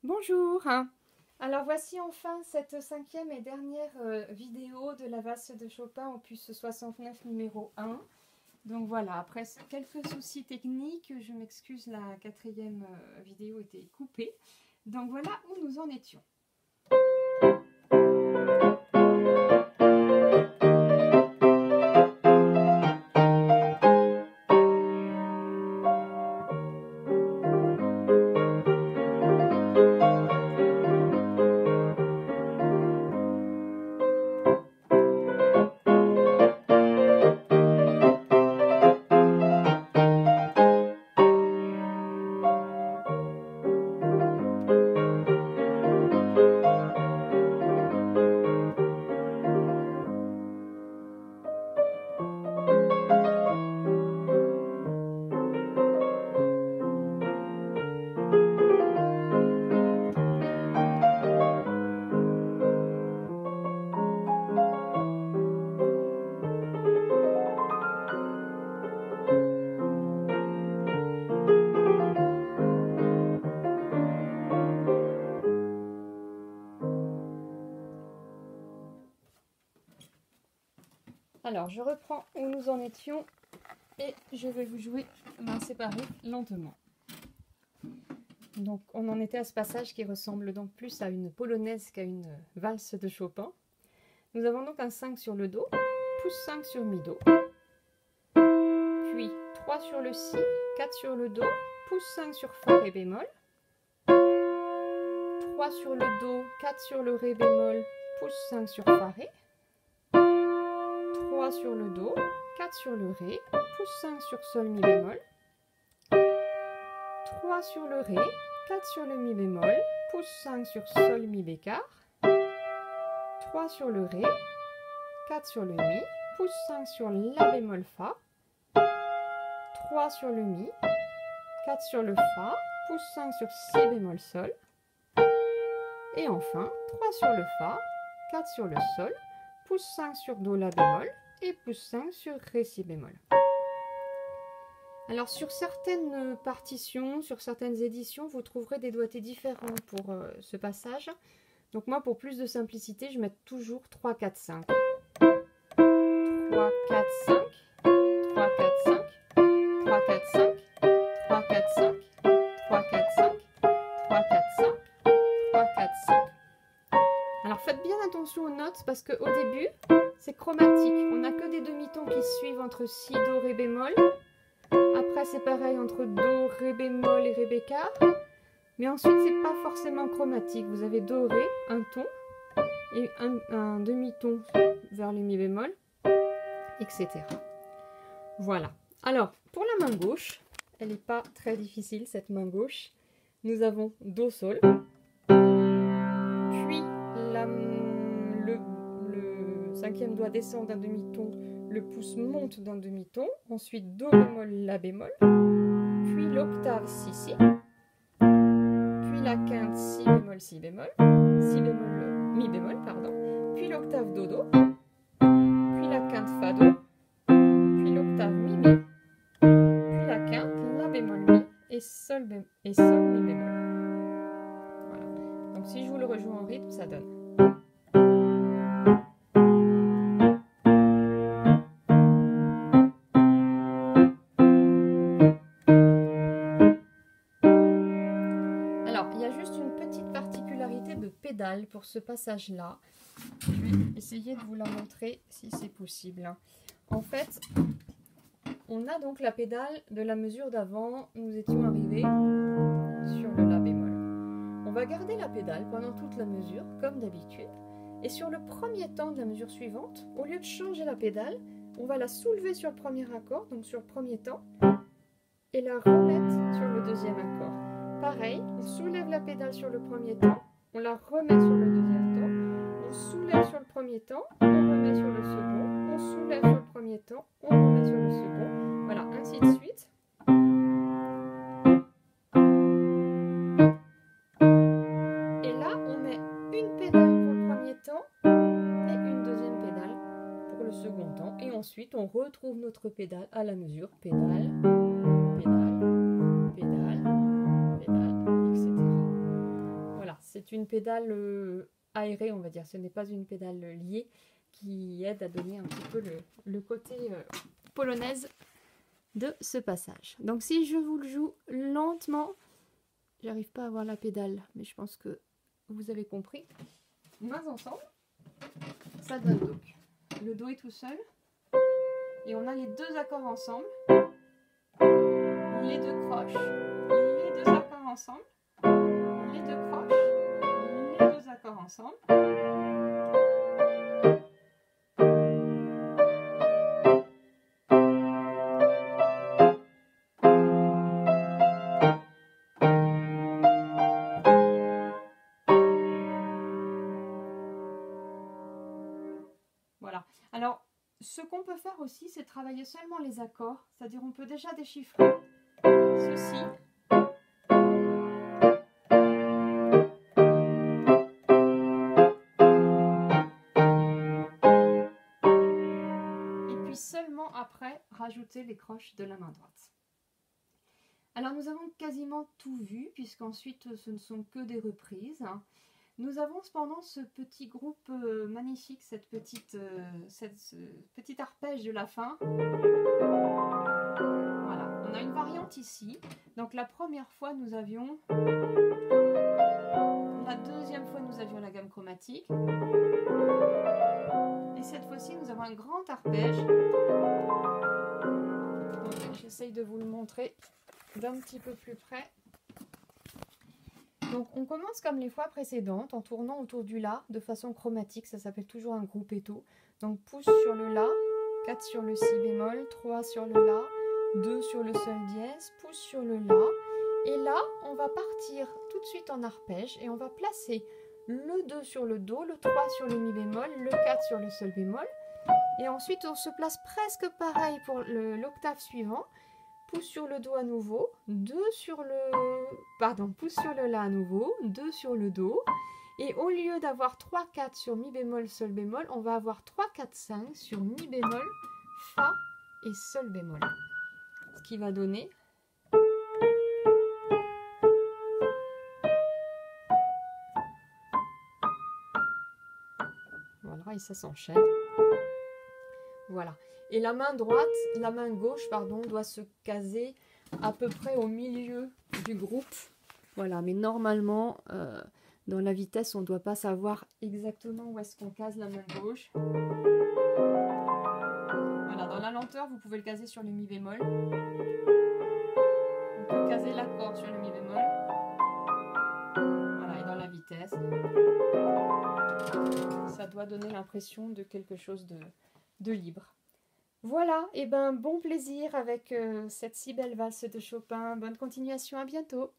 Bonjour. Alors voici enfin cette cinquième et dernière vidéo de la valse de Chopin opus 69 numéro 1. Donc voilà, après quelques soucis techniques, je m'excuse, la quatrième vidéo était coupée. Donc voilà où nous en étions. Alors, je reprends où nous en étions et je vais vous jouer main séparée lentement. Donc, on en était à ce passage qui ressemble donc plus à une polonaise qu'à une valse de Chopin. Nous avons donc un 5 sur le Do, pouce 5 sur mi Do, puis 3 sur le Si, 4 sur le Do, pouce 5 sur Fa, Ré bémol, 3 sur le Do, 4 sur le Ré bémol, pouce 5 sur Fa, Ré, 3 sur le Do, 4 sur le Ré, pouce 5 sur Sol, Mi bémol, 3 sur le Ré, 4 sur le Mi bémol, pouce 5 sur Sol, Mi béquart, 3 sur le Ré, 4 sur le Mi, pouce 5 sur La bémol Fa, 3 sur le Mi, 4 sur le Fa, pouce 5 sur Si bémol Sol, et enfin 3 sur le Fa, 4 sur le Sol, pouce 5 sur Do La bémol et pouce 5 sur Ré Si bémol. Alors sur certaines partitions, sur certaines éditions, vous trouverez des doigtés différents pour ce passage. Donc moi, pour plus de simplicité, je mets toujours 3, 4, 5. 3, 4, 5, 3, 4, 5, 3, 4, 5, 3, 4, 5, 3, 4, 5, 3, 4, 5, 3, 4, 5. Alors faites bien attention aux notes parce qu'au début, c'est chromatique. On n'a que des demi-tons qui suivent entre Si, Do, Ré bémol. Après, c'est pareil entre Do, Ré bémol et Ré béquart. Mais ensuite, c'est pas forcément chromatique. Vous avez Do, Ré, un ton, et un demi-ton vers le Mi bémol, etc. Voilà. Alors, pour la main gauche, elle n'est pas très difficile, cette main gauche. Nous avons Do, Sol. Puis, le cinquième doigt descend d'un demi-ton, le pouce monte d'un demi-ton. Ensuite, Do bémol, La bémol. Puis l'octave Si, Si. Puis la quinte Si bémol, Si bémol. Si bémol, Mi bémol, pardon. Puis l'octave Do, Do. Puis la quinte Fa, Do. Puis l'octave Mi, Mi. Puis la quinte La bémol, Mi. Et Sol, Mi bémol. Voilà. Donc si je vous le rejoue en rythme, ça donne. Alors, il y a juste une petite particularité de pédale pour ce passage-là. Je vais essayer de vous la montrer si c'est possible. En fait, on a donc la pédale de la mesure d'avant. Nous étions arrivés sur le La bémol. On va garder la pédale pendant toute la mesure, comme d'habitude. Et sur le premier temps de la mesure suivante, au lieu de changer la pédale, on va la soulever sur le premier accord, donc sur le premier temps, et la remettre sur le deuxième accord. Pareil, on soulève la pédale sur le premier temps, on la remet sur le deuxième temps, on soulève sur le premier temps, on remet sur le second, on soulève sur le premier temps, on remet sur le second, voilà, ainsi de suite. Et là, on met une pédale pour le premier temps et une deuxième pédale pour le second temps. Et ensuite, on retrouve notre pédale à la mesure, pédale, pédale, pédale, pédale, etc. une pédale aérée, on va dire. Ce n'est pas une pédale liée qui aide à donner un petit peu le côté polonaise de ce passage. Donc si je vous le joue lentement, j'arrive pas à voir la pédale, mais je pense que vous avez compris. Mains ensemble, ça donne donc le Do est tout seul, et on a les deux accords ensemble, les deux croches, les deux accords ensemble, les deux croches, les deux accords ensemble. Voilà. Alors, ce qu'on peut faire aussi, c'est travailler seulement les accords, c'est-à-dire on peut déjà déchiffrer ceci. Et puis seulement après, rajouter les croches de la main droite. Alors nous avons quasiment tout vu, puisqu'ensuite ce ne sont que des reprises. Nous avons cependant ce petit groupe magnifique, ce petit arpège de la fin. Voilà, on a une variante ici. Donc la première fois nous avions, la deuxième fois nous avions la gamme chromatique. Et cette fois-ci nous avons un grand arpège. J'essaye de vous le montrer d'un petit peu plus près. Donc on commence comme les fois précédentes en tournant autour du La de façon chromatique, ça s'appelle toujours un gruppetto. Donc pouce sur le La, 4 sur le Si bémol, 3 sur le La, 2 sur le Sol dièse, pouce sur le La. Et là on va partir tout de suite en arpège et on va placer le 2 sur le Do, le 3 sur le Mi bémol, le 4 sur le Sol bémol. Et ensuite on se place presque pareil pour l'octave suivant. Pouce sur le Do à nouveau, 2 sur le... Pardon, pouce sur le La à nouveau, 2 sur le Do. Et au lieu d'avoir 3, 4 sur Mi bémol, Sol bémol, on va avoir 3, 4, 5 sur Mi bémol, Fa et Sol bémol. Ce qui va donner... Voilà, et ça s'enchaîne. Voilà. Et la main droite, la main gauche, pardon, doit se caser à peu près au milieu du groupe. Voilà, mais normalement, dans la vitesse, on ne doit pas savoir exactement où est-ce qu'on case la main gauche. Voilà, dans la lenteur, vous pouvez le caser sur le Mi bémol. On peut caser l'accord sur le Mi bémol. Voilà, et dans la vitesse, ça doit donner l'impression de quelque chose de libre. Voilà, et ben bon plaisir avec cette si belle valse de Chopin. Bonne continuation, à bientôt.